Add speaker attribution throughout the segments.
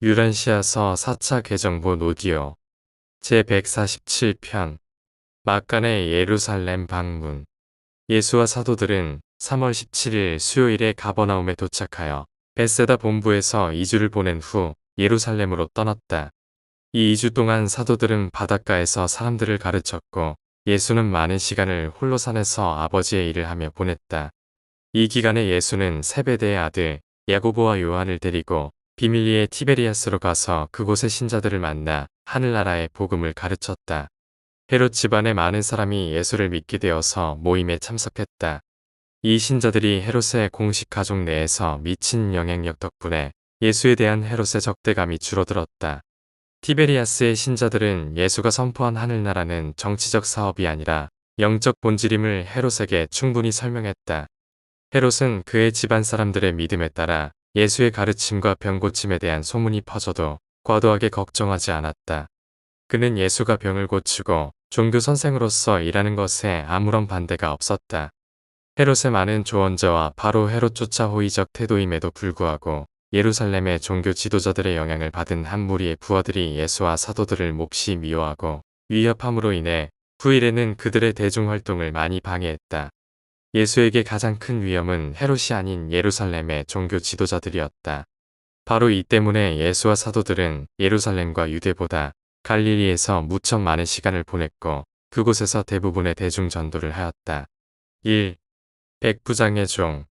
Speaker 1: 유란시아서 4차 개정본 오디오 제147편 막간의 예루살렘 방문. 예수와 사도들은 3월 17일 수요일에 가버나움에 도착하여 벳세다 본부에서 2주를 보낸 후 예루살렘으로 떠났다. 이 2주 동안 사도들은 바닷가에서 사람들을 가르쳤고 예수는 많은 시간을 홀로 산에서 아버지의 일을 하며 보냈다. 이 기간에 예수는 세베대의 아들 야고보와 요한을 데리고 비밀리에 티베리아스로 가서 그곳의 신자들을 만나 하늘나라의 복음을 가르쳤다. 헤롯 집안의 많은 사람이 예수를 믿게 되어서 모임에 참석했다. 이 신자들이 헤롯의 공식 가족 내에서 미친 영향력 덕분에 예수에 대한 헤롯의 적대감이 줄어들었다. 티베리아스의 신자들은 예수가 선포한 하늘나라는 정치적 사업이 아니라 영적 본질임을 헤롯에게 충분히 설명했다. 헤롯은 그의 집안 사람들의 믿음에 따라 예수의 가르침과 병고침에 대한 소문이 퍼져도 과도하게 걱정하지 않았다. 그는 예수가 병을 고치고 종교 선생으로서 일하는 것에 아무런 반대가 없었다. 헤롯의 많은 조언자와 바로 헤롯조차 호의적 태도임에도 불구하고 예루살렘의 종교 지도자들의 영향을 받은 한 무리의 부하들이 예수와 사도들을 몹시 미워하고 위협함으로 인해 후일에는 그들의 대중활동을 많이 방해했다. 예수에게 가장 큰 위험은 헤롯이 아닌 예루살렘의 종교 지도자들이었다. 바로 이 때문에 예수와 사도들은 예루살렘과 유대보다 갈릴리에서 무척 많은 시간을 보냈고 그곳에서 대부분의 대중 전도를 하였다. 1. 백부장의 종.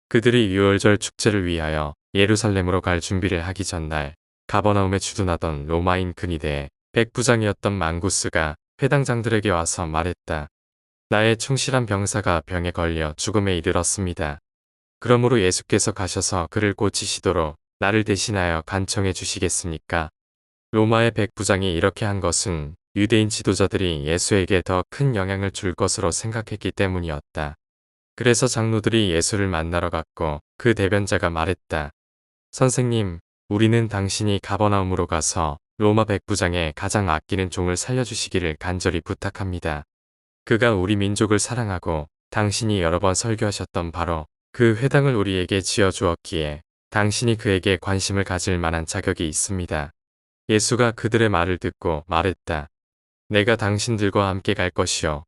Speaker 1: 그들이 유월절 축제를 위하여 예루살렘으로 갈 준비를 하기 전날 가버나움에 주둔하던 로마인 근위대의 백부장이었던 망구스가 회당장들에게 와서 말했다. 나의 충실한 병사가 병에 걸려 죽음에 이르렀습니다. 그러므로 예수께서 가셔서 그를 고치시도록 나를 대신하여 간청해 주시겠습니까? 로마의 백부장이 이렇게 한 것은 유대인 지도자들이 예수에게 더 큰 영향을 줄 것으로 생각했기 때문이었다. 그래서 장로들이 예수를 만나러 갔고 그 대변자가 말했다. 선생님, 우리는 당신이 가버나움으로 가서 로마 백부장의 가장 아끼는 종을 살려주시기를 간절히 부탁합니다. 그가 우리 민족을 사랑하고 당신이 여러 번 설교하셨던 바로 그 회당을 우리에게 지어주었기에 당신이 그에게 관심을 가질 만한 자격이 있습니다. 예수가 그들의 말을 듣고 말했다. 내가 당신들과 함께 갈 것이요.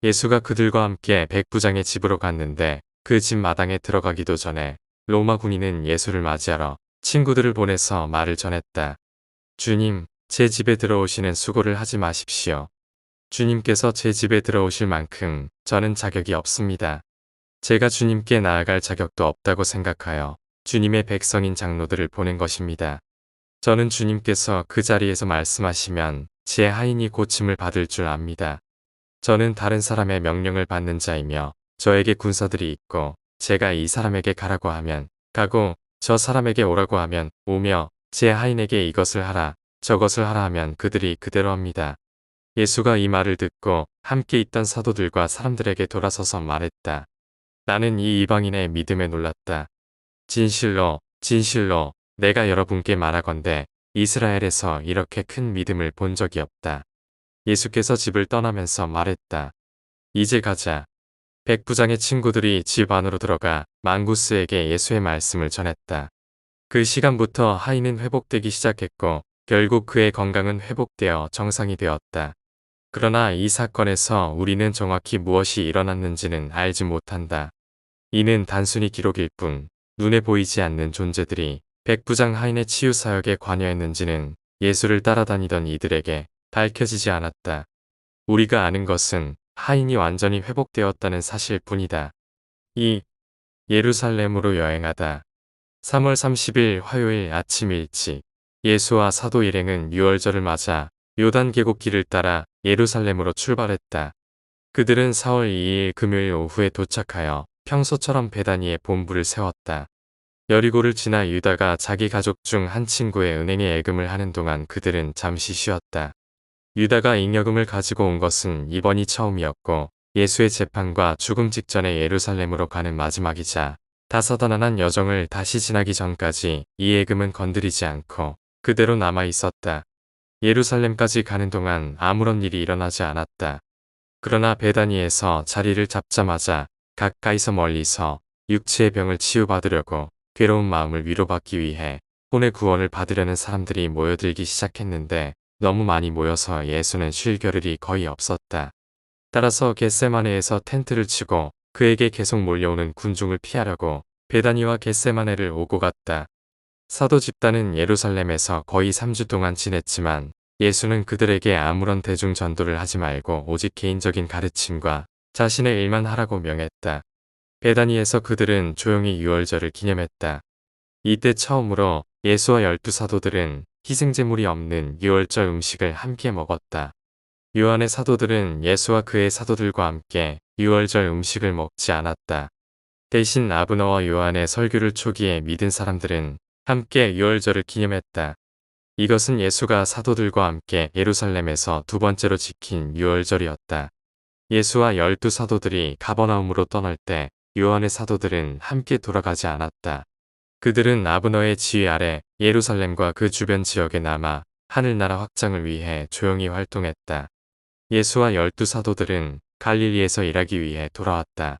Speaker 1: 예수가 그들과 함께 백부장의 집으로 갔는데 그 집 마당에 들어가기도 전에 로마 군인은 예수를 맞이하러 친구들을 보내서 말을 전했다. 주님, 제 집에 들어오시는 수고를 하지 마십시오. 주님께서 제 집에 들어오실 만큼 저는 자격이 없습니다. 제가 주님께 나아갈 자격도 없다고 생각하여 주님의 백성인 장로들을 보낸 것입니다. 저는 주님께서 그 자리에서 말씀하시면 제 하인이 고침을 받을 줄 압니다. 저는 다른 사람의 명령을 받는 자이며 저에게 군사들이 있고 제가 이 사람에게 가라고 하면 가고 저 사람에게 오라고 하면 오며 제 하인에게 이것을 하라 저것을 하라 하면 그들이 그대로 합니다. 예수가 이 말을 듣고 함께 있던 사도들과 사람들에게 돌아서서 말했다. 나는 이 이방인의 믿음에 놀랐다. 진실로 진실로 내가 여러분께 말하건대 이스라엘에서 이렇게 큰 믿음을 본 적이 없다. 예수께서 집을 떠나면서 말했다. 이제 가자. 백부장의 친구들이 집 안으로 들어가 망구스에게 예수의 말씀을 전했다. 그 시간부터 하인은 회복되기 시작했고 결국 그의 건강은 회복되어 정상이 되었다. 그러나 이 사건에서 우리는 정확히 무엇이 일어났는지는 알지 못한다. 이는 단순히 기록일 뿐 눈에 보이지 않는 존재들이 백부장 하인의 치유 사역에 관여했는지는 예수를 따라다니던 이들에게 밝혀지지 않았다. 우리가 아는 것은 하인이 완전히 회복되었다는 사실뿐이다. 2. 예루살렘으로 여행하다. 3월 30일 화요일 아침 일찍 예수와 사도 일행은 유월절을 맞아 요단 계곡길을 따라 예루살렘으로 출발했다. 그들은 4월 2일 금요일 오후에 도착하여 평소처럼 베다니에 본부를 세웠다. 여리고를 지나 유다가 자기 가족 중 한 친구의 은행에 예금을 하는 동안 그들은 잠시 쉬었다. 유다가 잉여금을 가지고 온 것은 이번이 처음이었고 예수의 재판과 죽음 직전에 예루살렘으로 가는 마지막이자 다사다난한 여정을 다시 지나기 전까지 이 예금은 건드리지 않고 그대로 남아 있었다. 예루살렘까지 가는 동안 아무런 일이 일어나지 않았다. 그러나 베다니에서 자리를 잡자마자 가까이서 멀리서 육체의 병을 치유받으려고 괴로운 마음을 위로받기 위해 혼의 구원을 받으려는 사람들이 모여들기 시작했는데 너무 많이 모여서 예수는 쉴 겨를이 거의 없었다. 따라서 겟세마네에서 텐트를 치고 그에게 계속 몰려오는 군중을 피하려고 베다니와 겟세마네를 오고 갔다. 사도 집단은 예루살렘에서 거의 3주 동안 지냈지만 예수는 그들에게 아무런 대중 전도를 하지 말고 오직 개인적인 가르침과 자신의 일만 하라고 명했다. 베다니에서 그들은 조용히 유월절을 기념했다. 이때 처음으로 예수와 12사도들은 희생제물이 없는 유월절 음식을 함께 먹었다. 요한의 사도들은 예수와 그의 사도들과 함께 유월절 음식을 먹지 않았다. 대신 아브너와 요한의 설교를 초기에 믿은 사람들은 함께 유월절을 기념했다. 이것은 예수가 사도들과 함께 예루살렘에서 두 번째로 지킨 유월절이었다. 예수와 12사도들이 가버나움으로 떠날 때 요한의 사도들은 함께 돌아가지 않았다. 그들은 아브너의 지휘 아래 예루살렘과 그 주변 지역에 남아 하늘나라 확장을 위해 조용히 활동했다. 예수와 12사도들은 갈릴리에서 일하기 위해 돌아왔다.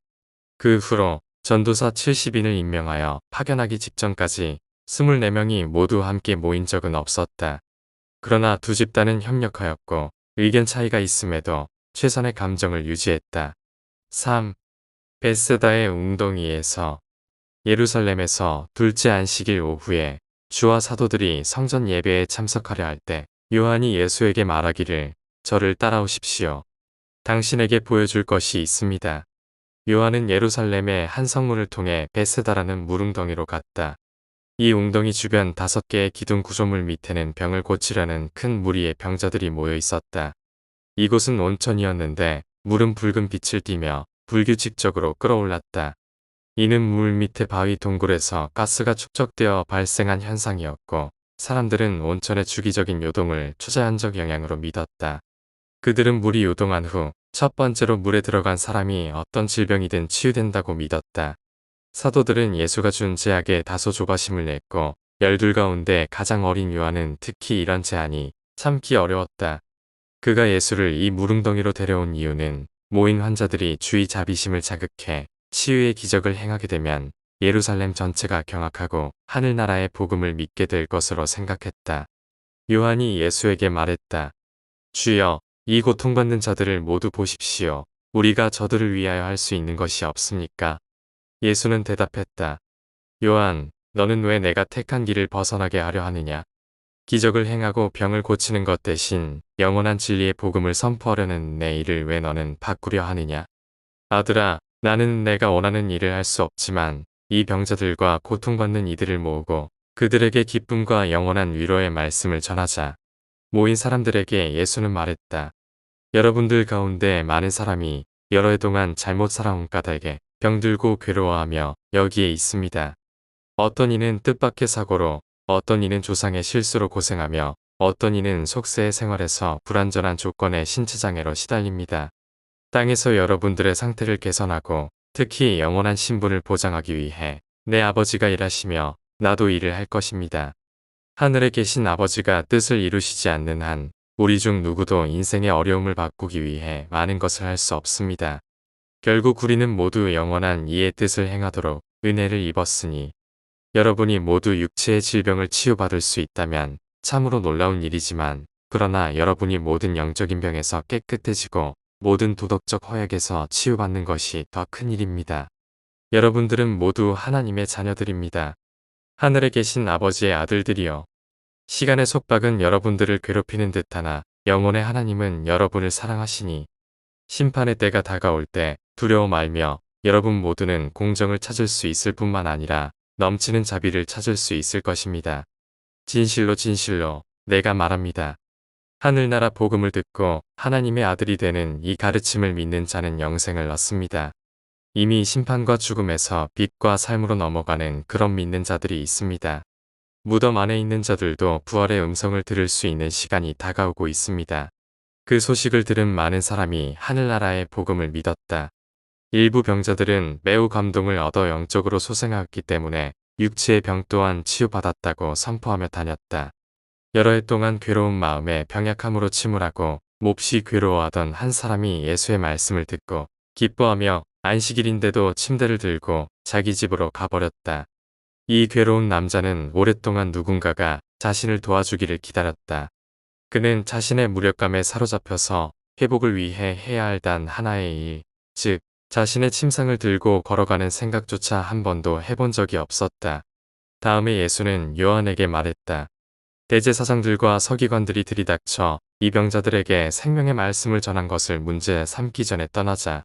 Speaker 1: 그 후로 전도사 70인을 임명하여 파견하기 직전까지 24명이 모두 함께 모인 적은 없었다. 그러나 두 집단은 협력하였고 의견 차이가 있음에도 최선의 감정을 유지했다. 3. 베세다의 웅덩이에서 예루살렘에서 둘째 안식일 오후에 주와 사도들이 성전 예배에 참석하려 할 때 요한이 예수에게 말하기를 저를 따라오십시오. 당신에게 보여줄 것이 있습니다. 요한은 예루살렘의 한 성문을 통해 베세다라는 물웅덩이로 갔다. 이 웅덩이 주변 5개의 기둥 구조물 밑에는 병을 고치려는 큰 무리의 병자들이 모여 있었다. 이곳은 온천이었는데 물은 붉은 빛을 띠며 불규칙적으로 끓어올랐다. 이는 물 밑의 바위 동굴에서 가스가 축적되어 발생한 현상이었고 사람들은 온천의 주기적인 요동을 초자연적 영향으로 믿었다. 그들은 물이 요동한 후 첫 번째로 물에 들어간 사람이 어떤 질병이든 치유된다고 믿었다. 사도들은 예수가 준 제약에 다소 조바심을 냈고 12 가운데 가장 어린 요한은 특히 이런 제안이 참기 어려웠다. 그가 예수를 이 물웅덩이로 데려온 이유는 모인 환자들이 주의 자비심을 자극해 치유의 기적을 행하게 되면 예루살렘 전체가 경악하고 하늘나라의 복음을 믿게 될 것으로 생각했다. 요한이 예수에게 말했다. 주여, 이 고통받는 자들을 모두 보십시오. 우리가 저들을 위하여 할 수 있는 것이 없습니까? 예수는 대답했다. 요한, 너는 왜 내가 택한 길을 벗어나게 하려 하느냐? 기적을 행하고 병을 고치는 것 대신 영원한 진리의 복음을 선포하려는 내 일을 왜 너는 바꾸려 하느냐? 아들아, 나는 내가 원하는 일을 할 수 없지만 이 병자들과 고통받는 이들을 모으고 그들에게 기쁨과 영원한 위로의 말씀을 전하자. 모인 사람들에게 예수는 말했다. 여러분들 가운데 많은 사람이 여러 해 동안 잘못 살아온 까닭에 병들고 괴로워하며 여기에 있습니다. 어떤 이는 뜻밖의 사고로, 어떤 이는 조상의 실수로 고생하며 어떤 이는 속세의 생활에서 불완전한 조건의 신체장애로 시달립니다. 땅에서 여러분들의 상태를 개선하고 특히 영원한 신분을 보장하기 위해 내 아버지가 일하시며 나도 일을 할 것입니다. 하늘에 계신 아버지가 뜻을 이루시지 않는 한 우리 중 누구도 인생의 어려움을 바꾸기 위해 많은 것을 할 수 없습니다. 결국 우리는 모두 영원한 이의 뜻을 행하도록 은혜를 입었으니 여러분이 모두 육체의 질병을 치유받을 수 있다면 참으로 놀라운 일이지만 그러나 여러분이 모든 영적인 병에서 깨끗해지고 모든 도덕적 허약에서 치유받는 것이 더 큰 일입니다. 여러분들은 모두 하나님의 자녀들입니다. 하늘에 계신 아버지의 아들들이여. 시간의 속박은 여러분들을 괴롭히는 듯하나 영혼의 하나님은 여러분을 사랑하시니 심판의 때가 다가올 때 두려워 말며 여러분 모두는 공정을 찾을 수 있을 뿐만 아니라 넘치는 자비를 찾을 수 있을 것입니다. 진실로 진실로 내가 말합니다. 하늘나라 복음을 듣고 하나님의 아들이 되는 이 가르침을 믿는 자는 영생을 얻습니다. 이미 심판과 죽음에서 빛과 삶으로 넘어가는 그런 믿는 자들이 있습니다. 무덤 안에 있는 자들도 부활의 음성을 들을 수 있는 시간이 다가오고 있습니다. 그 소식을 들은 많은 사람이 하늘나라의 복음을 믿었다. 일부 병자들은 매우 감동을 얻어 영적으로 소생하였기 때문에 육체의 병 또한 치유받았다고 선포하며 다녔다. 여러 해 동안 괴로운 마음에 병약함으로 침울하고 몹시 괴로워하던 한 사람이 예수의 말씀을 듣고 기뻐하며 안식일인데도 침대를 들고 자기 집으로 가버렸다. 이 괴로운 남자는 오랫동안 누군가가 자신을 도와주기를 기다렸다. 그는 자신의 무력감에 사로잡혀서 회복을 위해 해야 할 단 하나의 일, 즉 자신의 침상을 들고 걸어가는 생각조차 한 번도 해본 적이 없었다. 다음에 예수는 요한에게 말했다. 대제사장들과 서기관들이 들이닥쳐 이 병자들에게 생명의 말씀을 전한 것을 문제 삼기 전에 떠나자.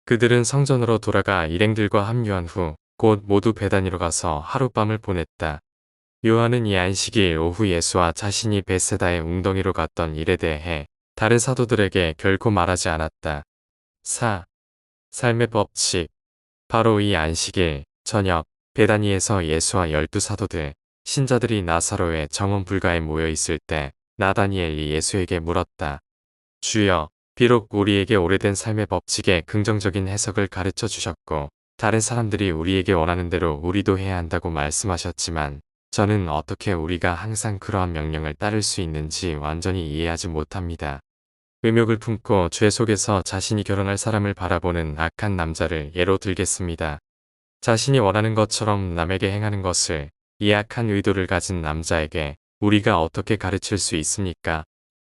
Speaker 1: 그들은 성전으로 돌아가 일행들과 합류한 후 곧 모두 베다니로 가서 하룻밤을 보냈다. 요한은 이 안식일 오후 예수와 자신이 베세다의 웅덩이로 갔던 일에 대해 다른 사도들에게 결코 말하지 않았다. 4. 삶의 법칙. 바로 이 안식일 저녁 베다니에서 예수와 12사도들, 신자들이 나사로의 정원 불가에 모여 있을 때 나다니엘이 예수에게 물었다. 주여, 비록 우리에게 오래된 삶의 법칙에 긍정적인 해석을 가르쳐 주셨고 다른 사람들이 우리에게 원하는 대로 우리도 해야 한다고 말씀하셨지만 저는 어떻게 우리가 항상 그러한 명령을 따를 수 있는지 완전히 이해하지 못합니다. 의욕을 품고 죄 속에서 자신이 결혼할 사람을 바라보는 악한 남자를 예로 들겠습니다. 자신이 원하는 것처럼 남에게 행하는 것을 이 악한 의도를 가진 남자에게 우리가 어떻게 가르칠 수 있습니까?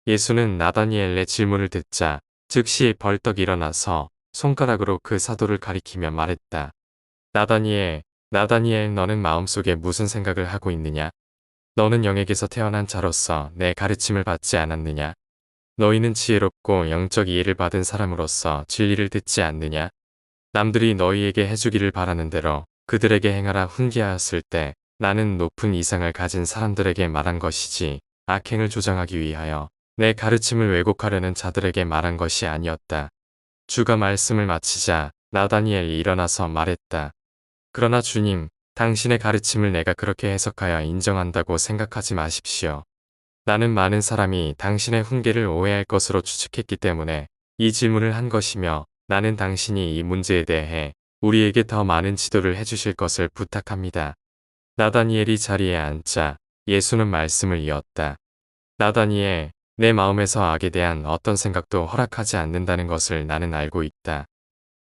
Speaker 1: 예수는 나다니엘의 질문을 듣자 즉시 벌떡 일어나서 손가락으로 그 사도를 가리키며 말했다. 나다니엘, 나다니엘, 너는 마음속에 무슨 생각을 하고 있느냐? 너는 영에게서 태어난 자로서 내 가르침을 받지 않았느냐? 너희는 지혜롭고 영적 이해를 받은 사람으로서 진리를 듣지 않느냐? 남들이 너희에게 해주기를 바라는 대로 그들에게 행하라 훈계하였을 때 나는 높은 이상을 가진 사람들에게 말한 것이지 악행을 조장하기 위하여 내 가르침을 왜곡하려는 자들에게 말한 것이 아니었다. 주가 말씀을 마치자 나다니엘이 일어나서 말했다. 그러나 주님, 당신의 가르침을 내가 그렇게 해석하여 인정한다고 생각하지 마십시오. 나는 많은 사람이 당신의 훈계를 오해할 것으로 추측했기 때문에 이 질문을 한 것이며 나는 당신이 이 문제에 대해 우리에게 더 많은 지도를 해주실 것을 부탁합니다. 나다니엘이 자리에 앉자 예수는 말씀을 이었다. 나다니엘, 내 마음에서 악에 대한 어떤 생각도 허락하지 않는다는 것을 나는 알고 있다.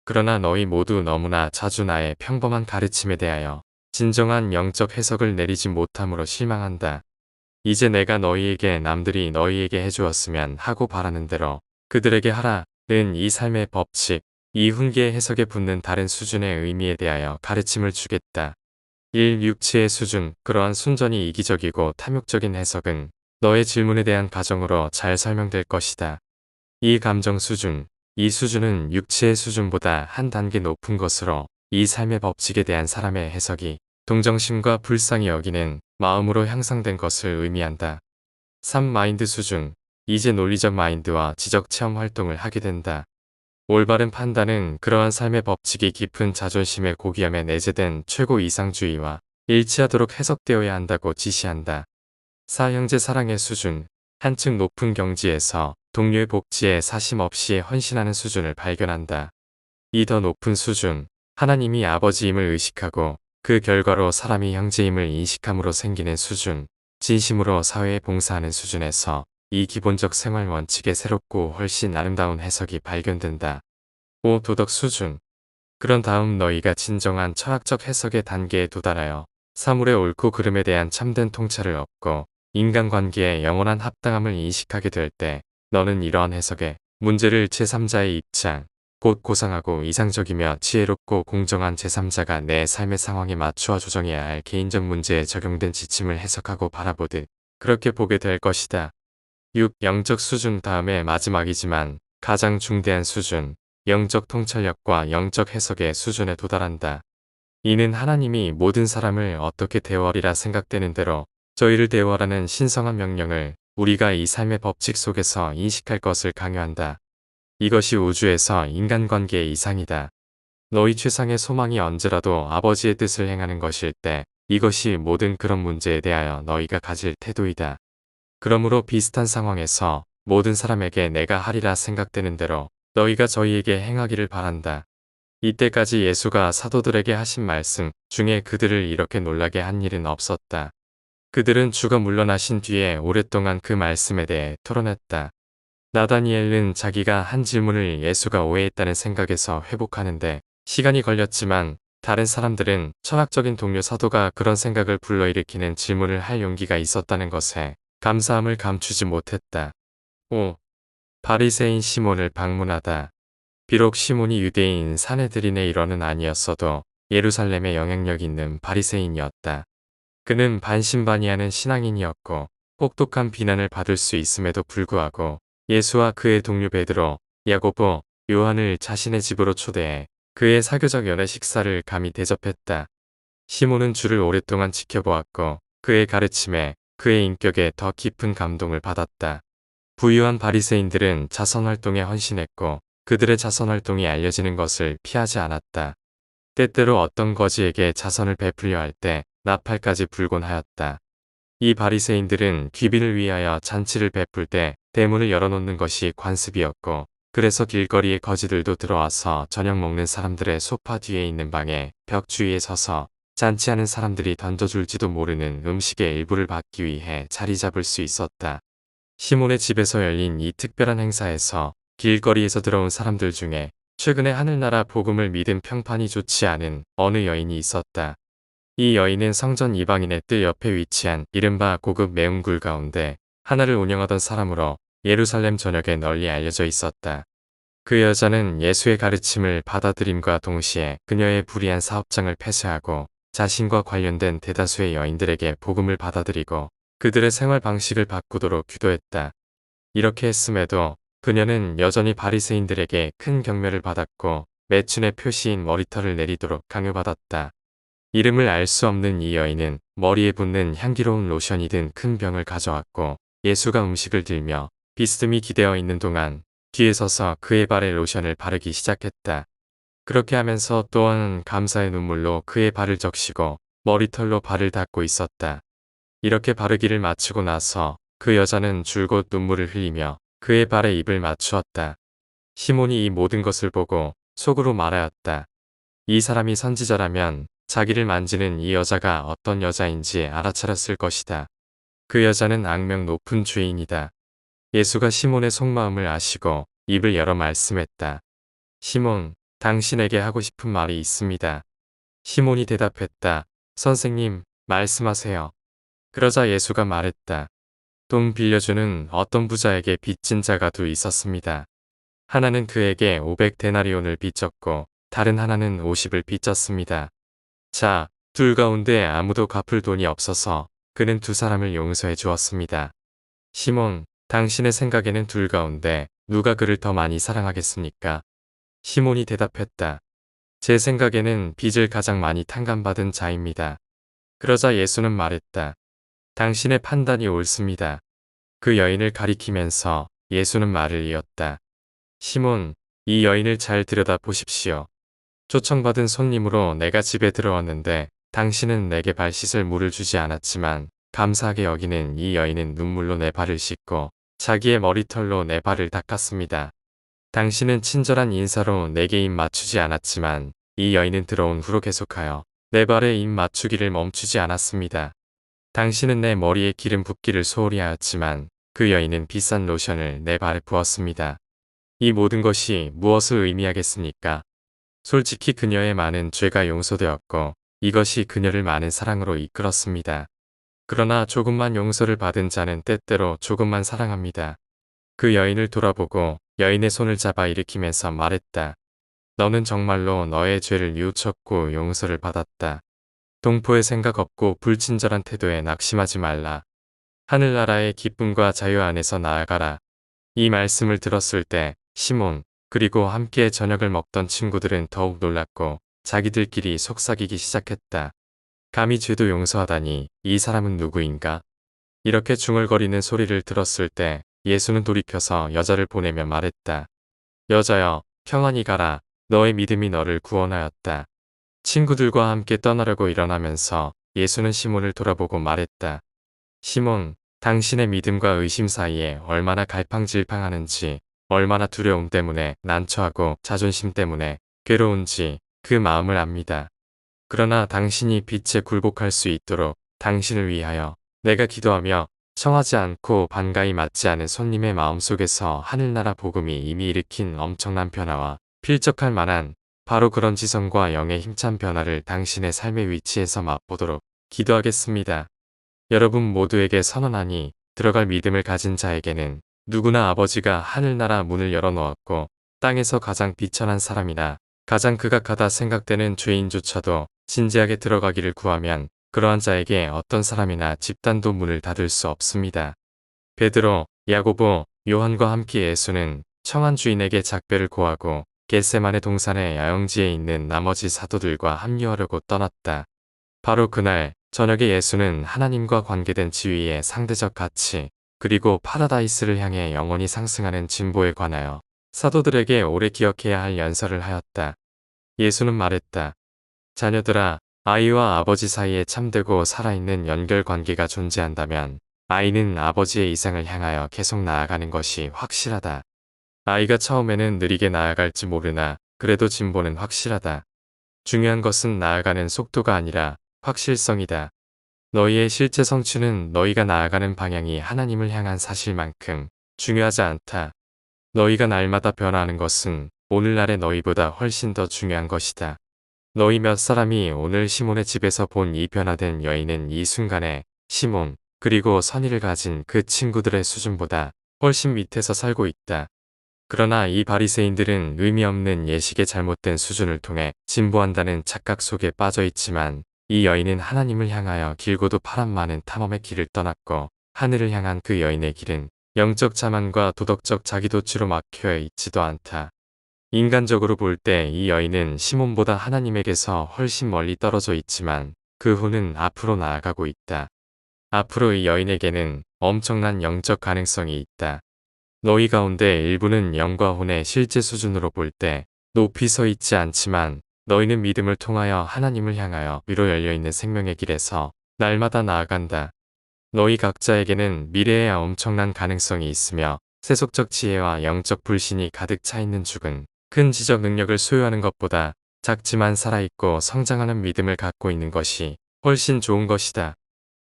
Speaker 1: 그러나 너희 모두 너무나 자주 나의 평범한 가르침에 대하여 진정한 영적 해석을 내리지 못함으로 실망한다. 이제 내가 너희에게 남들이 너희에게 해주었으면 하고 바라는 대로 그들에게 하라는 이 삶의 법칙, 이 훈계의 해석에 붙는 다른 수준의 의미에 대하여 가르침을 주겠다. 1. 육체의 수준. 그러한 순전히 이기적이고 탐욕적인 해석은 너의 질문에 대한 가정으로 잘 설명될 것이다. 2. 감정 수준. 이 수준은 육체의 수준보다 한 단계 높은 것으로 이 삶의 법칙에 대한 사람의 해석이 동정심과 불쌍히 여기는 마음으로 향상된 것을 의미한다. 3. 마인드 수준. 이제 논리적 마인드와 지적 체험 활동을 하게 된다. 올바른 판단은 그러한 삶의 법칙이 깊은 자존심의 고귀함에 내재된 최고 이상주의와 일치하도록 해석되어야 한다고 지시한다. 4. 형제 사랑의 수준. 한층 높은 경지에서 동료의 복지에 사심 없이 헌신하는 수준을 발견한다. 이 더 높은 수준. 하나님이 아버지임을 의식하고 그 결과로 사람이 형제임을 인식함으로 생기는 수준. 진심으로 사회에 봉사하는 수준에서 이 기본적 생활 원칙의 새롭고 훨씬 아름다운 해석이 발견된다. 5. 도덕 수준. 그런 다음 너희가 진정한 철학적 해석의 단계에 도달하여 사물의 옳고 그름에 대한 참된 통찰을 얻고 인간관계의 영원한 합당함을 인식하게 될 때 너는 이러한 해석에 문제를 제3자의 입장, 곧 고상하고 이상적이며 지혜롭고 공정한 제3자가 내 삶의 상황에 맞추어 조정해야 할 개인적 문제에 적용된 지침을 해석하고 바라보듯 그렇게 보게 될 것이다. 6. 영적 수준. 다음에 마지막이지만 가장 중대한 수준, 영적 통찰력과 영적 해석의 수준에 도달한다. 이는 하나님이 모든 사람을 어떻게 대우하리라 생각되는 대로 저희를 대우하라는 신성한 명령을 우리가 이 삶의 법칙 속에서 인식할 것을 강요한다. 이것이 우주에서 인간관계의 이상이다. 너희 최상의 소망이 언제라도 아버지의 뜻을 행하는 것일 때 이것이 모든 그런 문제에 대하여 너희가 가질 태도이다. 그러므로 비슷한 상황에서 모든 사람에게 내가 하리라 생각되는 대로 너희가 저희에게 행하기를 바란다. 이때까지 예수가 사도들에게 하신 말씀 중에 그들을 이렇게 놀라게 한 일은 없었다. 그들은 주가 물러나신 뒤에 오랫동안 그 말씀에 대해 토론했다. 나다니엘은 자기가 한 질문을 예수가 오해했다는 생각에서 회복하는데 시간이 걸렸지만 다른 사람들은 철학적인 동료 사도가 그런 생각을 불러일으키는 질문을 할 용기가 있었다는 것에 감사함을 감추지 못했다. 5. 바리새인 시몬을 방문하다. 비록 시몬이 유대인 사내들인의 일원은 아니었어도 예루살렘에 영향력 있는 바리새인이었다. 그는 반신반의하는 신앙인이었고 혹독한 비난을 받을 수 있음에도 불구하고 예수와 그의 동료 베드로, 야고보, 요한을 자신의 집으로 초대해 그의 사교적 연애 식사를 감히 대접했다. 시몬은 주를 오랫동안 지켜보았고 그의 가르침에 그의 인격에 더 깊은 감동을 받았다. 부유한 바리새인들은 자선활동에 헌신했고 그들의 자선활동이 알려지는 것을 피하지 않았다. 때때로 어떤 거지에게 자선을 베풀려 할 때 나팔까지 불곤 하였다. 이 바리새인들은 귀빈을 위하여 잔치를 베풀 때 대문을 열어놓는 것이 관습이었고 그래서 길거리에 거지들도 들어와서 저녁 먹는 사람들의 소파 뒤에 있는 방에 벽 주위에 서서 잔치하는 사람들이 던져줄지도 모르는 음식의 일부를 받기 위해 자리 잡을 수 있었다. 시몬의 집에서 열린 이 특별한 행사에서 길거리에서 들어온 사람들 중에 최근에 하늘나라 복음을 믿은 평판이 좋지 않은 어느 여인이 있었다. 이 여인은 성전 이방인의 뜰 옆에 위치한 이른바 고급 매운굴 가운데 하나를 운영하던 사람으로 예루살렘 전역에 널리 알려져 있었다. 그 여자는 예수의 가르침을 받아들임과 동시에 그녀의 불의한 사업장을 폐쇄하고 자신과 관련된 대다수의 여인들에게 복음을 받아들이고 그들의 생활 방식을 바꾸도록 기도했다. 이렇게 했음에도 그녀는 여전히 바리새인들에게 큰 경멸을 받았고 매춘의 표시인 머리털을 내리도록 강요받았다. 이름을 알 수 없는 이 여인은 머리에 붓는 향기로운 로션이 든 큰 병을 가져왔고 예수가 음식을 들며 비스듬히 기대어 있는 동안 뒤에 서서 그의 발에 로션을 바르기 시작했다. 그렇게 하면서 또한 감사의 눈물로 그의 발을 적시고 머리털로 발을 닦고 있었다. 이렇게 바르기를 마치고 나서 그 여자는 줄곧 눈물을 흘리며 그의 발에 입을 맞추었다. 시몬이 이 모든 것을 보고 속으로 말하였다. 이 사람이 선지자라면 자기를 만지는 이 여자가 어떤 여자인지 알아차렸을 것이다. 그 여자는 악명 높은 죄인이다. 예수가 시몬의 속마음을 아시고 입을 열어 말씀했다. 시몬, 당신에게 하고 싶은 말이 있습니다. 시몬이 대답했다. 선생님, 말씀하세요. 그러자 예수가 말했다. 돈 빌려주는 어떤 부자에게 빚진 자가 두 있었습니다. 하나는 그에게 500데나리온을 빚졌고 다른 하나는 50을 빚졌습니다. 자, 둘 가운데 아무도 갚을 돈이 없어서 그는 두 사람을 용서해 주었습니다. 시몬, 당신의 생각에는 둘 가운데 누가 그를 더 많이 사랑하겠습니까? 시몬이 대답했다. 제 생각에는 빚을 가장 많이 탕감받은 자입니다. 그러자 예수는 말했다. 당신의 판단이 옳습니다. 그 여인을 가리키면서 예수는 말을 이었다. 시몬, 이 여인을 잘 들여다 보십시오. 초청받은 손님으로 내가 집에 들어왔는데 당신은 내게 발 씻을 물을 주지 않았지만 감사하게 여기는 이 여인은 눈물로 내 발을 씻고 자기의 머리털로 내 발을 닦았습니다. 당신은 친절한 인사로 내게 입 맞추지 않았지만 이 여인은 들어온 후로 계속하여 내 발에 입 맞추기를 멈추지 않았습니다. 당신은 내 머리에 기름 붓기를 소홀히 하였지만 그 여인은 비싼 로션을 내 발에 부었습니다. 이 모든 것이 무엇을 의미하겠습니까? 솔직히 그녀의 많은 죄가 용서되었고 이것이 그녀를 많은 사랑으로 이끌었습니다. 그러나 조금만 용서를 받은 자는 때때로 조금만 사랑합니다. 그 여인을 돌아보고 여인의 손을 잡아 일으키면서 말했다. 너는 정말로 너의 죄를 뉘우쳤고 용서를 받았다. 동포의 생각 없고 불친절한 태도에 낙심하지 말라. 하늘나라의 기쁨과 자유 안에서 나아가라. 이 말씀을 들었을 때 시몬 그리고 함께 저녁을 먹던 친구들은 더욱 놀랐고 자기들끼리 속삭이기 시작했다. 감히 죄도 용서하다니 이 사람은 누구인가? 이렇게 중얼거리는 소리를 들었을 때 예수는 돌이켜서 여자를 보내며 말했다. 여자여, 평안히 가라. 너의 믿음이 너를 구원하였다. 친구들과 함께 떠나려고 일어나면서 예수는 시몬을 돌아보고 말했다. 시몬, 당신의 믿음과 의심 사이에 얼마나 갈팡질팡하는지, 얼마나 두려움 때문에 난처하고 자존심 때문에 괴로운지 그 마음을 압니다. 그러나 당신이 빛에 굴복할 수 있도록 당신을 위하여 내가 기도하며 청하지 않고 반가이 맞지 않은 손님의 마음속에서 하늘나라 복음이 이미 일으킨 엄청난 변화와 필적할 만한 바로 그런 지성과 영의 힘찬 변화를 당신의 삶의 위치에서 맛보도록 기도하겠습니다. 여러분 모두에게 선언하니 들어갈 믿음을 가진 자에게는 누구나 아버지가 하늘나라 문을 열어놓았고 땅에서 가장 비천한 사람이나 가장 극악하다 생각되는 죄인조차도 진지하게 들어가기를 구하면 그러한 자에게 어떤 사람이나 집단도 문을 닫을 수 없습니다. 베드로, 야고보, 요한과 함께 예수는 청한 주인에게 작별을 고하고 겟세마네 동산의 야영지에 있는 나머지 사도들과 합류하려고 떠났다. 바로 그날 저녁에 예수는 하나님과 관계된 지위의 상대적 가치 그리고 파라다이스를 향해 영원히 상승하는 진보에 관하여 사도들에게 오래 기억해야 할 연설을 하였다. 예수는 말했다. 자녀들아, 아이와 아버지 사이에 참되고 살아있는 연결관계가 존재한다면 아이는 아버지의 이상을 향하여 계속 나아가는 것이 확실하다. 아이가 처음에는 느리게 나아갈지 모르나 그래도 진보는 확실하다. 중요한 것은 나아가는 속도가 아니라 확실성이다. 너희의 실제 성취는 너희가 나아가는 방향이 하나님을 향한 사실만큼 중요하지 않다. 너희가 날마다 변화하는 것은 오늘날의 너희보다 훨씬 더 중요한 것이다. 너희 몇 사람이 오늘 시몬의 집에서 본 이 변화된 여인은 이 순간에 시몬 그리고 선의를 가진 그 친구들의 수준보다 훨씬 밑에서 살고 있다. 그러나 이 바리새인들은 의미 없는 예식의 잘못된 수준을 통해 진보한다는 착각 속에 빠져 있지만 이 여인은 하나님을 향하여 길고도 파란 많은 탐험의 길을 떠났고 하늘을 향한 그 여인의 길은 영적 자만과 도덕적 자기도취로 막혀 있지도 않다. 인간적으로 볼 때 이 여인은 시몬보다 하나님에게서 훨씬 멀리 떨어져 있지만 그 후는 앞으로 나아가고 있다. 앞으로 이 여인에게는 엄청난 영적 가능성이 있다. 너희 가운데 일부는 영과 혼의 실제 수준으로 볼 때 높이 서 있지 않지만 너희는 믿음을 통하여 하나님을 향하여 위로 열려있는 생명의 길에서 날마다 나아간다. 너희 각자에게는 미래에 엄청난 가능성이 있으며 세속적 지혜와 영적 불신이 가득 차 있는 죽은 큰 지적 능력을 소유하는 것보다 작지만 살아있고 성장하는 믿음을 갖고 있는 것이 훨씬 좋은 것이다.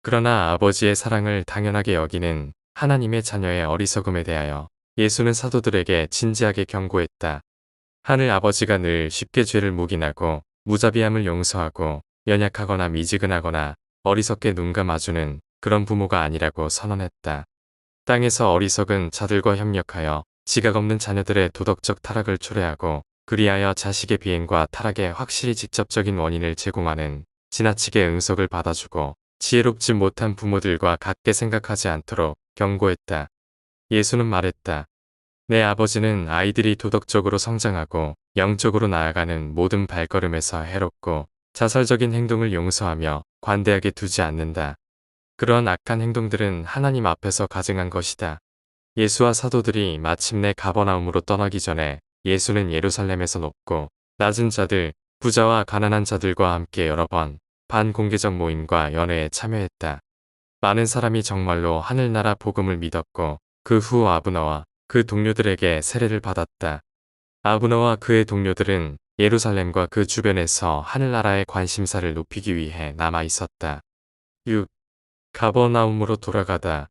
Speaker 1: 그러나 아버지의 사랑을 당연하게 여기는 하나님의 자녀의 어리석음에 대하여 예수는 사도들에게 진지하게 경고했다. 하늘 아버지가 늘 쉽게 죄를 묵인하고 무자비함을 용서하고 연약하거나 미지근하거나 어리석게 눈 감아주는 그런 부모가 아니라고 선언했다. 땅에서 어리석은 자들과 협력하여 지각 없는 자녀들의 도덕적 타락을 초래하고 그리하여 자식의 비행과 타락의 확실히 직접적인 원인을 제공하는 지나치게 응석을 받아주고 지혜롭지 못한 부모들과 같게 생각하지 않도록 경고했다. 예수는 말했다. 내 아버지는 아이들이 도덕적으로 성장하고 영적으로 나아가는 모든 발걸음에서 해롭고 자살적인 행동을 용서하며 관대하게 두지 않는다. 그러한 악한 행동들은 하나님 앞에서 가증한 것이다. 예수와 사도들이 마침내 가버나움으로 떠나기 전에 예수는 예루살렘에서 높고 낮은 자들, 부자와 가난한 자들과 함께 여러 번 반공개적 모임과 연회에 참여했다. 많은 사람이 정말로 하늘나라 복음을 믿었고 그 후 아브너와 그 동료들에게 세례를 받았다. 아브너와 그의 동료들은 예루살렘과 그 주변에서 하늘나라의 관심사를 높이기 위해 남아 있었다. 6. 가버나움으로 돌아가다.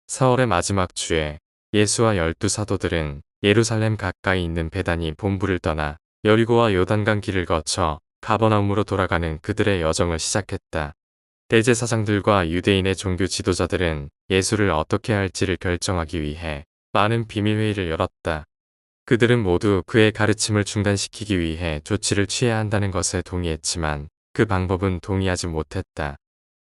Speaker 1: 4월의 마지막 주에 예수와 12사도들은 예루살렘 가까이 있는 베다니 본부를 떠나 여리고와 요단강 길을 거쳐 가버나움으로 돌아가는 그들의 여정을 시작했다. 대제사장들과 유대인의 종교 지도자들은 예수를 어떻게 할지를 결정하기 위해 많은 비밀회의를 열었다. 그들은 모두 그의 가르침을 중단시키기 위해 조치를 취해야 한다는 것에 동의했지만 그 방법은 동의하지 못했다.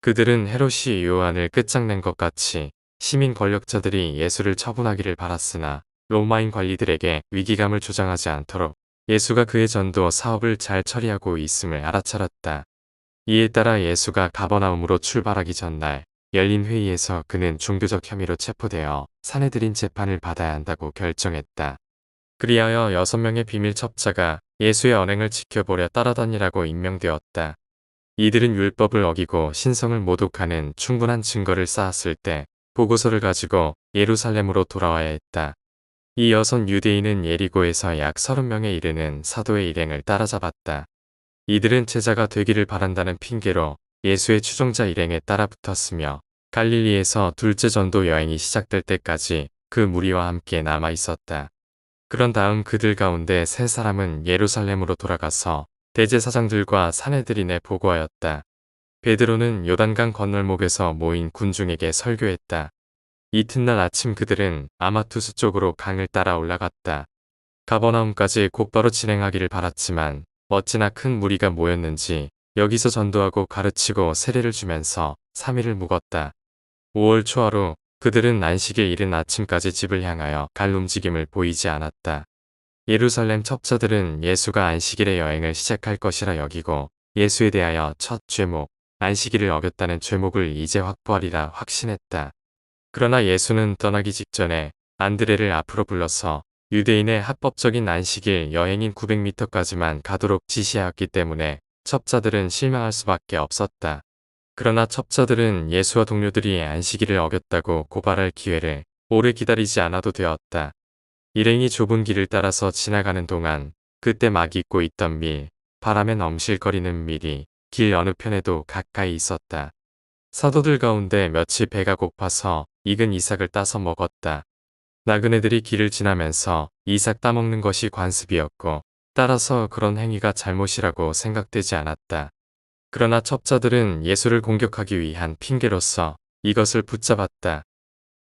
Speaker 1: 그들은 헤롯이 요한을 끝장낸 것 같이 시민 권력자들이 예수를 처분하기를 바랐으나 로마인 관리들에게 위기감을 조장하지 않도록 예수가 그의 전도 사업을 잘 처리하고 있음을 알아차렸다. 이에 따라 예수가 가버나움으로 출발하기 전날 열린 회의에서 그는 종교적 혐의로 체포되어 사내들인 재판을 받아야 한다고 결정했다. 그리하여 6명의 비밀 첩자가 예수의 언행을 지켜보려 따라다니라고 임명되었다. 이들은 율법을 어기고 신성을 모독하는 충분한 증거를 쌓았을 때 보고서를 가지고 예루살렘으로 돌아와야 했다. 이 6 유대인은 예리고에서 약 30명에 이르는 사도의 일행을 따라잡았다. 이들은 제자가 되기를 바란다는 핑계로 예수의 추종자 일행에 따라붙었으며 갈릴리에서 둘째 전도 여행이 시작될 때까지 그 무리와 함께 남아 있었다. 그런 다음 그들 가운데 세 사람은 예루살렘으로 돌아가서 대제사장들과 사내들인에 보고하였다. 베드로는 요단강 건널목에서 모인 군중에게 설교했다. 이튿날 아침 그들은 아마투스 쪽으로 강을 따라 올라갔다. 가버나움까지 곧바로 진행하기를 바랐지만 어찌나 큰 무리가 모였는지 여기서 전도하고 가르치고 세례를 주면서 3일을 묵었다. 5월 초하루 그들은 안식일 이른 아침까지 집을 향하여 갈 움직임을 보이지 않았다. 예루살렘 첩자들은 예수가 안식일에 여행을 시작할 것이라 여기고 예수에 대하여 첫 죄목, 안식일을 어겼다는 죄목을 이제 확보하리라 확신했다. 그러나 예수는 떠나기 직전에 안드레를 앞으로 불러서 유대인의 합법적인 안식일 여행인 900m까지만 가도록 지시하였기 때문에 첩자들은 실망할 수밖에 없었다. 그러나 첩자들은 예수와 동료들이 안식일을 어겼다고 고발할 기회를 오래 기다리지 않아도 되었다. 일행이 좁은 길을 따라서 지나가는 동안 그때 막 익고 있던 밀, 바람에 넘실거리는 밀이 길 어느 편에도 가까이 있었다. 사도들 가운데 몇이 배가 고파서 익은 이삭을 따서 먹었다. 나그네들이 길을 지나면서 이삭 따먹는 것이 관습이었고 따라서 그런 행위가 잘못이라고 생각되지 않았다. 그러나 첩자들은 예수를 공격하기 위한 핑계로서 이것을 붙잡았다.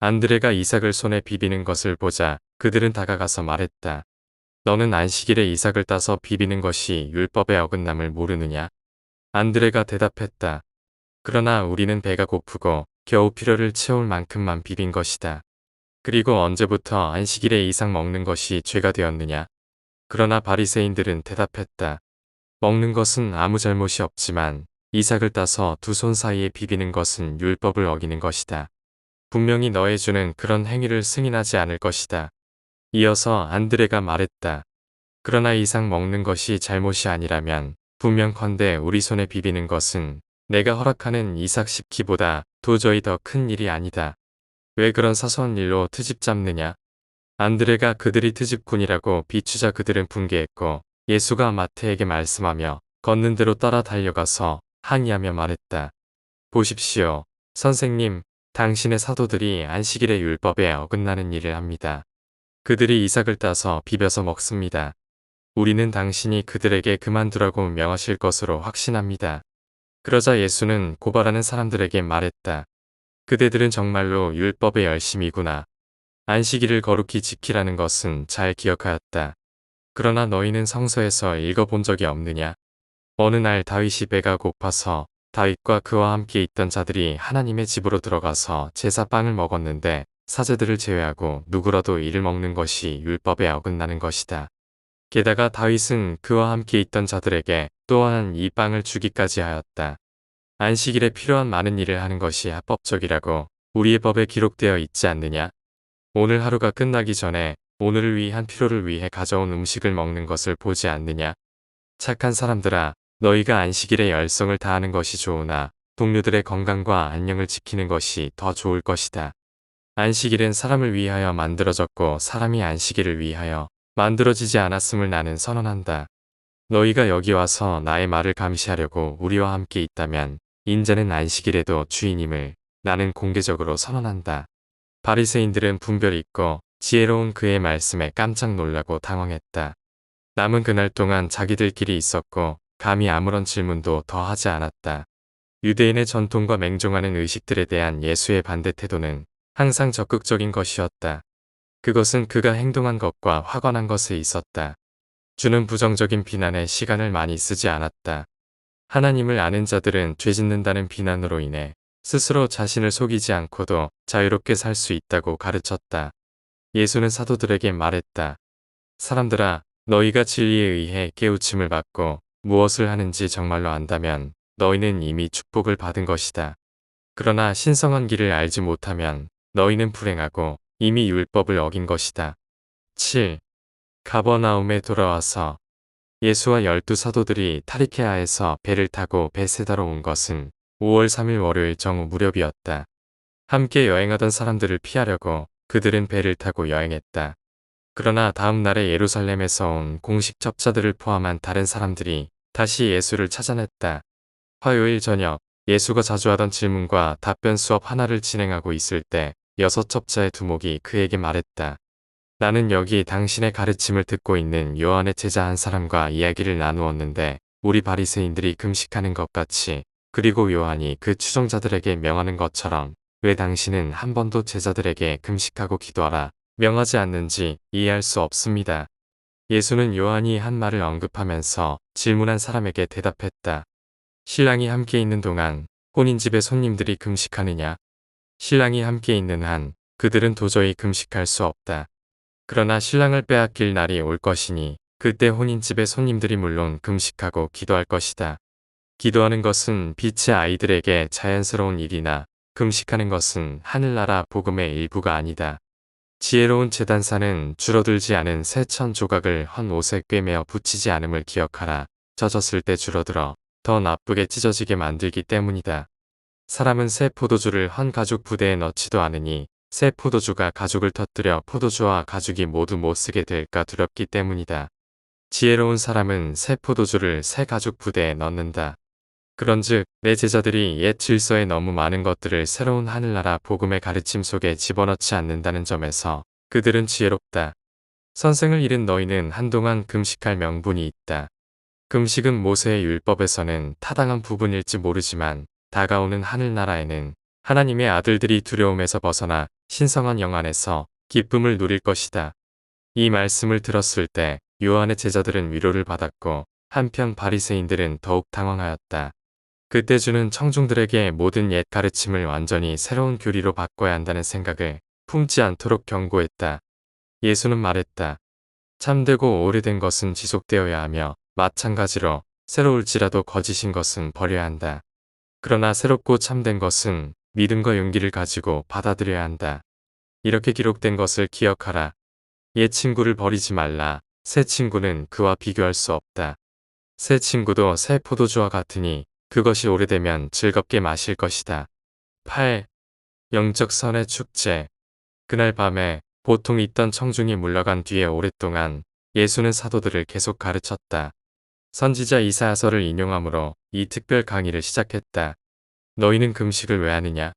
Speaker 1: 안드레가 이삭을 손에 비비는 것을 보자 그들은 다가가서 말했다. 너는 안식일에 이삭을 따서 비비는 것이 율법의 어긋남을 모르느냐? 안드레가 대답했다. 그러나 우리는 배가 고프고 겨우 필요를 채울 만큼만 비빈 것이다. 그리고 언제부터 안식일에 이삭 먹는 것이 죄가 되었느냐? 그러나 바리새인들은 대답했다. 먹는 것은 아무 잘못이 없지만 이삭을 따서 두 손 사이에 비비는 것은 율법을 어기는 것이다. 분명히 너의 주는 그런 행위를 승인하지 않을 것이다. 이어서 안드레가 말했다. 그러나 이삭 먹는 것이 잘못이 아니라면 분명컨대 우리 손에 비비는 것은 내가 허락하는 이삭 씹기보다 도저히 더 큰 일이 아니다. 왜 그런 사소한 일로 트집 잡느냐? 안드레가 그들이 트집꾼이라고 비추자 그들은 분개했고 예수가 마태에게 말씀하며 걷는 대로 따라 달려가서 항의하며 말했다. 보십시오. 선생님, 당신의 사도들이 안식일의 율법에 어긋나는 일을 합니다. 그들이 이삭을 따서 비벼서 먹습니다. 우리는 당신이 그들에게 그만두라고 명하실 것으로 확신합니다. 그러자 예수는 고발하는 사람들에게 말했다. 그대들은 정말로 율법의 열심이구나. 안식일을 거룩히 지키라는 것은 잘 기억하였다. 그러나 너희는 성서에서 읽어본 적이 없느냐? 어느 날 다윗이 배가 고파서 다윗과 그와 함께 있던 자들이 하나님의 집으로 들어가서 제사빵을 먹었는데 사제들을 제외하고 누구라도 이를 먹는 것이 율법에 어긋나는 것이다. 게다가 다윗은 그와 함께 있던 자들에게 또한 이 빵을 주기까지 하였다. 안식일에 필요한 많은 일을 하는 것이 합법적이라고 우리의 법에 기록되어 있지 않느냐? 오늘 하루가 끝나기 전에 오늘을 위한 필요를 위해 가져온 음식을 먹는 것을 보지 않느냐? 착한 사람들아, 너희가 안식일에 열성을 다하는 것이 좋으나 동료들의 건강과 안녕을 지키는 것이 더 좋을 것이다. 안식일은 사람을 위하여 만들어졌고 사람이 안식일을 위하여 만들어지지 않았음을 나는 선언한다. 너희가 여기 와서 나의 말을 감시하려고 우리와 함께 있다면 인자는 안식일에도 주인임을 나는 공개적으로 선언한다. 바리새인들은 분별 있고 지혜로운 그의 말씀에 깜짝 놀라고 당황했다. 남은 그날 동안 자기들끼리 있었고 감히 아무런 질문도 더 하지 않았다. 유대인의 전통과 맹종하는 의식들에 대한 예수의 반대 태도는 항상 적극적인 것이었다. 그것은 그가 행동한 것과 화관한 것에 있었다. 주는 부정적인 비난에 시간을 많이 쓰지 않았다. 하나님을 아는 자들은 죄 짓는다는 비난으로 인해 스스로 자신을 속이지 않고도 자유롭게 살 수 있다고 가르쳤다. 예수는 사도들에게 말했다. 사람들아, 너희가 진리에 의해 깨우침을 받고 무엇을 하는지 정말로 안다면 너희는 이미 축복을 받은 것이다. 그러나 신성한 길을 알지 못하면 너희는 불행하고 이미 율법을 어긴 것이다. 7. 가버나움에 돌아와서 예수와 12 사도들이 타리케아에서 배를 타고 베세다로 온 것은 5월 3일 월요일 정오 무렵이었다. 함께 여행하던 사람들을 피하려고 그들은 배를 타고 여행했다. 그러나 다음 날에 예루살렘에서 온 공식 첩자들을 포함한 다른 사람들이 다시 예수를 찾아냈다. 화요일 저녁 예수가 자주 하던 질문과 답변 수업 하나를 진행하고 있을 때 6 첩자의 두목이 그에게 말했다. 나는 여기 당신의 가르침을 듣고 있는 요한의 제자 한 사람과 이야기를 나누었는데 우리 바리새인들이 금식하는 것 같이 그리고 요한이 그 추종자들에게 명하는 것처럼 왜 당신은 한 번도 제자들에게 금식하고 기도하라 명하지 않는지 이해할 수 없습니다. 예수는 요한이 한 말을 언급하면서 질문한 사람에게 대답했다. 신랑이 함께 있는 동안 혼인집에 손님들이 금식하느냐? 신랑이 함께 있는 한 그들은 도저히 금식할 수 없다. 그러나 신랑을 빼앗길 날이 올 것이니 그때 혼인집의 손님들이 물론 금식하고 기도할 것이다. 기도하는 것은 빛의 아이들에게 자연스러운 일이나 금식하는 것은 하늘나라 복음의 일부가 아니다. 지혜로운 재단사는 줄어들지 않은 새 천 조각을 헌 옷에 꿰매어 붙이지 않음을 기억하라. 젖었을 때 줄어들어 더 나쁘게 찢어지게 만들기 때문이다. 사람은 새 포도주를 헌 가죽 부대에 넣지도 않으니 새 포도주가 가죽을 터뜨려 포도주와 가죽이 모두 못쓰게 될까 두렵기 때문이다. 지혜로운 사람은 새 포도주를 새 가죽 부대에 넣는다. 그런즉 내 제자들이 옛 질서에 너무 많은 것들을 새로운 하늘나라 복음의 가르침 속에 집어넣지 않는다는 점에서 그들은 지혜롭다. 선생을 잃은 너희는 한동안 금식할 명분이 있다. 금식은 모세의 율법에서는 타당한 부분일지 모르지만 다가오는 하늘나라에는 하나님의 아들들이 두려움에서 벗어나 신성한 영 안에서 기쁨을 누릴 것이다. 이 말씀을 들었을 때 요한의 제자들은 위로를 받았고 한편 바리새인들은 더욱 당황하였다. 그때 주는 청중들에게 모든 옛 가르침을 완전히 새로운 교리로 바꿔야 한다는 생각을 품지 않도록 경고했다. 예수는 말했다. 참되고 오래된 것은 지속되어야 하며 마찬가지로 새로울지라도 거짓인 것은 버려야 한다. 그러나 새롭고 참된 것은 믿음과 용기를 가지고 받아들여야 한다. 이렇게 기록된 것을 기억하라. 옛 친구를 버리지 말라. 새 친구는 그와 비교할 수 없다. 새 친구도 새 포도주와 같으니 그것이 오래되면 즐겁게 마실 것이다. 8. 영적 선의 축제. 그날 밤에 보통 있던 청중이 물러간 뒤에 오랫동안 예수는 사도들을 계속 가르쳤다. 선지자 이사야서를 인용하므로 이 특별 강의를 시작했다. 너희는 금식을 왜 하느냐?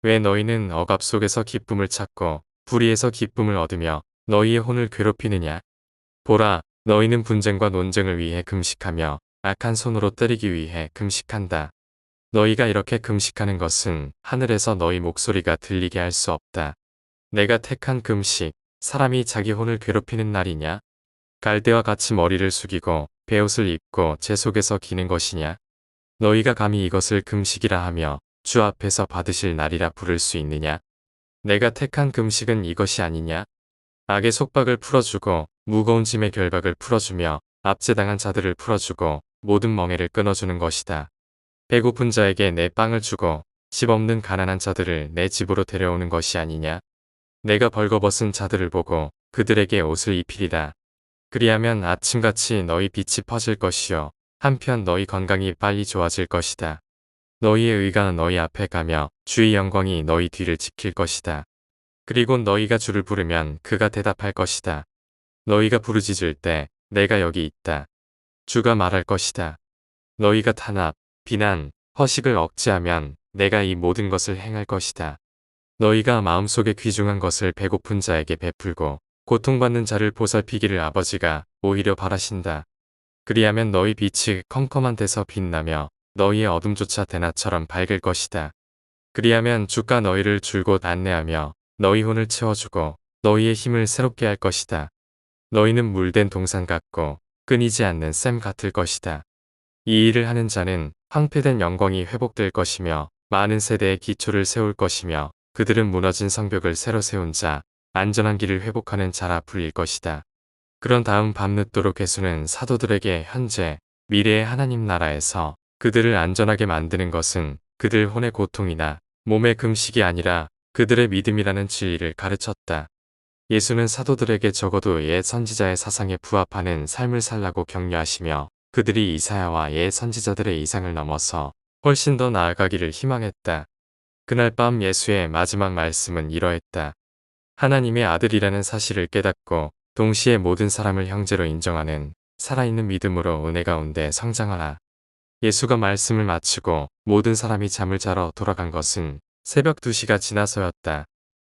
Speaker 1: 왜 너희는 억압 속에서 기쁨을 찾고 불의에서 기쁨을 얻으며 너희의 혼을 괴롭히느냐? 보라, 너희는 분쟁과 논쟁을 위해 금식하며 악한 손으로 때리기 위해 금식한다. 너희가 이렇게 금식하는 것은 하늘에서 너희 목소리가 들리게 할 수 없다. 내가 택한 금식, 사람이 자기 혼을 괴롭히는 날이냐? 갈대와 같이 머리를 숙이고 베옷을 입고 제 속에서 기는 것이냐? 너희가 감히 이것을 금식이라 하며 주 앞에서 받으실 날이라 부를 수 있느냐? 내가 택한 금식은 이것이 아니냐? 악의 속박을 풀어주고 무거운 짐의 결박을 풀어주며 압제당한 자들을 풀어주고 모든 멍에를 끊어주는 것이다. 배고픈 자에게 내 빵을 주고 집 없는 가난한 자들을 내 집으로 데려오는 것이 아니냐? 내가 벌거벗은 자들을 보고 그들에게 옷을 입히리라. 그리하면 아침같이 너희 빛이 퍼질 것이요 한편 너희 건강이 빨리 좋아질 것이다. 너희의 의가 너희 앞에 가며 주의 영광이 너희 뒤를 지킬 것이다. 그리고 너희가 주를 부르면 그가 대답할 것이다. 너희가 부르짖을 때 내가 여기 있다. 주가 말할 것이다. 너희가 탄압, 비난, 허식을 억제하면 내가 이 모든 것을 행할 것이다. 너희가 마음속에 귀중한 것을 배고픈 자에게 베풀고 고통받는 자를 보살피기를 아버지가 오히려 바라신다. 그리하면 너희 빛이 컴컴한 데서 빛나며 너희의 어둠조차 대낮처럼 밝을 것이다. 그리하면 주가 너희를 줄곧 안내하며 너희 혼을 채워주고 너희의 힘을 새롭게 할 것이다. 너희는 물된 동산 같고 끊이지 않는 샘 같을 것이다. 이 일을 하는 자는 황폐된 영광이 회복될 것이며 많은 세대의 기초를 세울 것이며 그들은 무너진 성벽을 새로 세운 자, 안전한 길을 회복하는 자라 불릴 것이다. 그런 다음 밤늦도록 예수는 사도들에게 현재, 미래의 하나님 나라에서 그들을 안전하게 만드는 것은 그들 혼의 고통이나 몸의 금식이 아니라 그들의 믿음이라는 진리를 가르쳤다. 예수는 사도들에게 적어도 옛 선지자의 사상에 부합하는 삶을 살라고 격려하시며 그들이 이사야와 옛 선지자들의 이상을 넘어서 훨씬 더 나아가기를 희망했다. 그날 밤 예수의 마지막 말씀은 이러했다. 하나님의 아들이라는 사실을 깨닫고 동시에 모든 사람을 형제로 인정하는 살아있는 믿음으로 은혜 가운데 성장하라. 예수가 말씀을 마치고 모든 사람이 잠을 자러 돌아간 것은 새벽 2시가 지나서였다.